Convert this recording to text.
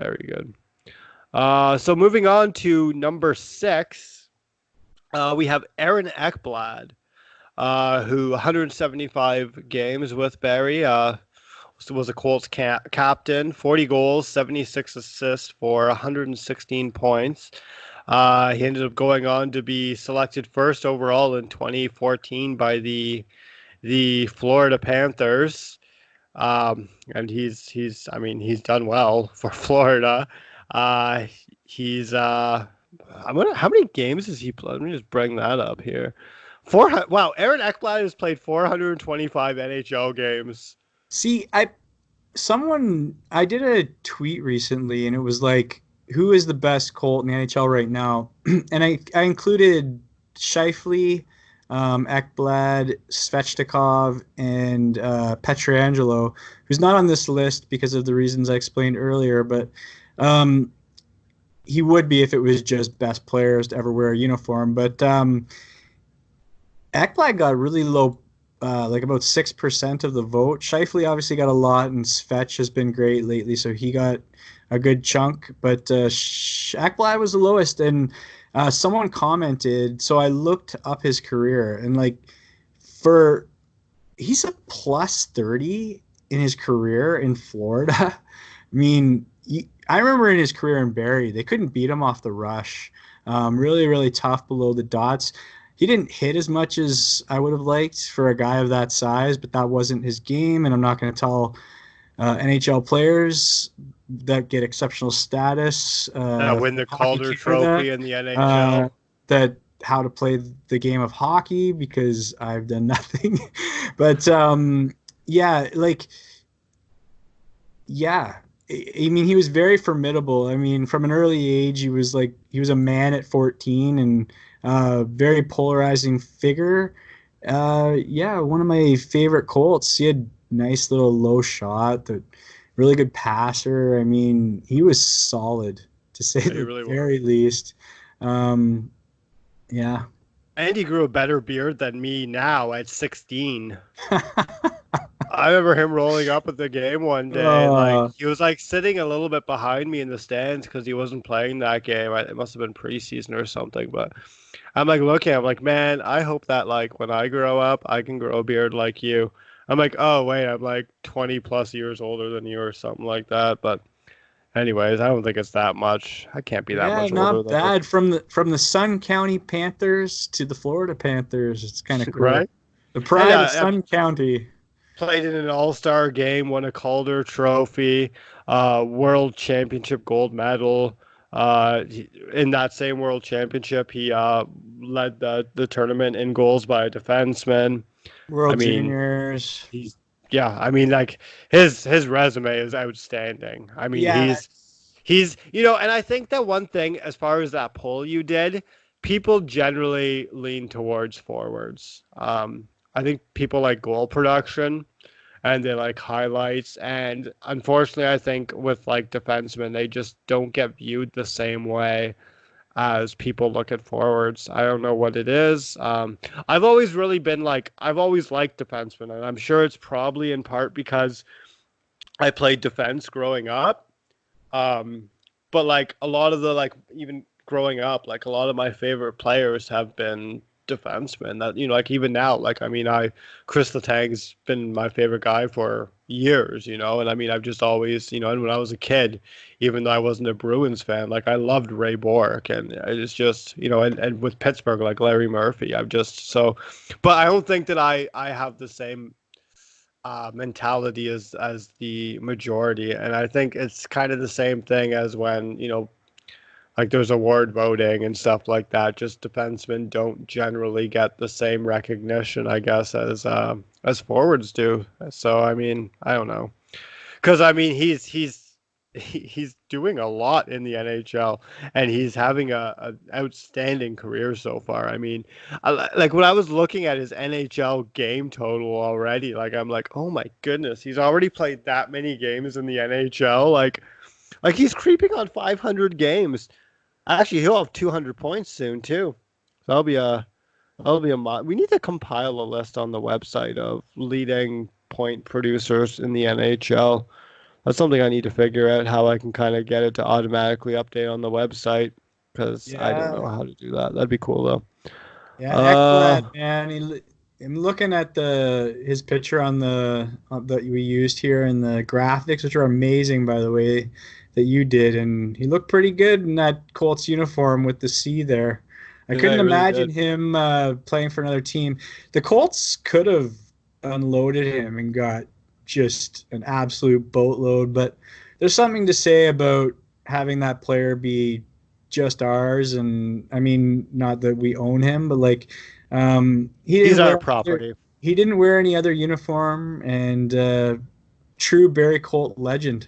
Very good. So moving on to number 6, we have Aaron Ekblad, who 175 games with Barrie, was a Colts captain, 40 goals, 76 assists for 116 points. He ended up going on to be selected first overall in 2014 by the Florida Panthers. And he's done well for Florida. He's how many games has he played? Let me just bring that up here. Wow, Aaron Ekblad has played 425 NHL games. See, I did a tweet recently, and it was like, who is the best Colt in the NHL right now? And I included Scheifele, Ekblad, Svechnikov, and Pietrangelo, who's not on this list because of the reasons I explained earlier, but he would be if it was just best players to ever wear a uniform. But Ekblad got really low, like about 6% of the vote. Scheifele obviously got a lot, and Svech has been great lately, so he got a good chunk. But Ekblad was the lowest, and someone commented. So I looked up his career, and like he's a plus 30 in his career in Florida. I mean, I remember in his career in Barrie, they couldn't beat him off the rush. Really, really tough below the dots. He didn't hit as much as I would have liked for a guy of that size, but that wasn't his game. And I'm not going to tell NHL players that get exceptional status That win the Calder Trophy in the NHL. That how to play the game of hockey, because I've done nothing. But yeah, I mean, he was very formidable. I mean, from an early age, he was a man at 14, and very polarizing figure. One of my favorite Colts. He had nice little low shot, the really good passer. I mean, he was solid, to say the very least. Yeah. And he grew a better beard than me now at 16. I remember him rolling up at the game one day. And he was sitting a little bit behind me in the stands because he wasn't playing that game. It must have been preseason or something. But I'm looking, I'm like, man, I hope that when I grow up, I can grow a beard like you. I'm like, oh wait, I'm 20 plus years older than you or something like that. But anyways, I don't think it's that much. I can't be that much older. Not bad. From the Sun County Panthers to the Florida Panthers. It's kind of cool. Right? The pride of Sun County. Played in an all-star game, won a Calder Trophy, World Championship gold medal. In that same World Championship, he led the tournament in goals by a defenseman. World Juniors. His resume is outstanding. I mean, he's and I think that one thing, as far as that poll you did, people generally lean towards forwards. I think people like goal production, and they like highlights. And unfortunately, I think with defensemen, they just don't get viewed the same way as people look at forwards. I don't know what it is. I've always really been I've always liked defensemen, and I'm sure it's probably in part because I played defense growing up. But a lot of even growing up, a lot of my favorite players have been defenseman. That even now, Chris Letang's been my favorite guy for years, and I've just always, and when I was a kid, even though I wasn't a Bruins fan, I loved Ray Bourque, and it's just, and with Pittsburgh, Larry Murphy, but I don't think that I have the same mentality as the majority, and I think it's kind of the same thing as when there's award voting and stuff like that. Just defensemen don't generally get the same recognition, I guess, as forwards do. So I mean, I don't know, because I mean he's doing a lot in the NHL, and he's having a outstanding career so far. I mean, when I was looking at his NHL game total already, I'm like, oh my goodness, he's already played that many games in the NHL. Like he's creeping on 500 games. Actually, he'll have 200 points soon too. So we need to compile a list on the website of leading point producers in the NHL. That's something I need to figure out how I can kind of get it to automatically update on the website because I don't know Yeah, how to do that. That'd be cool though. yeah, Uh, Ekblad, man. I'm looking at his picture on the that we used here in the graphics, which are amazing, by the way, that you did, and he looked pretty good in that Colts uniform with the C there. I yeah, couldn't I really imagine did. him playing for another team. The Colts could have unloaded him and got just an absolute boatload, but there's something to say about having that player be just ours. And I mean, not that we own him, but like he He's didn't our wear other, property. he didn't wear any other uniform, and true Barrie Colt legend.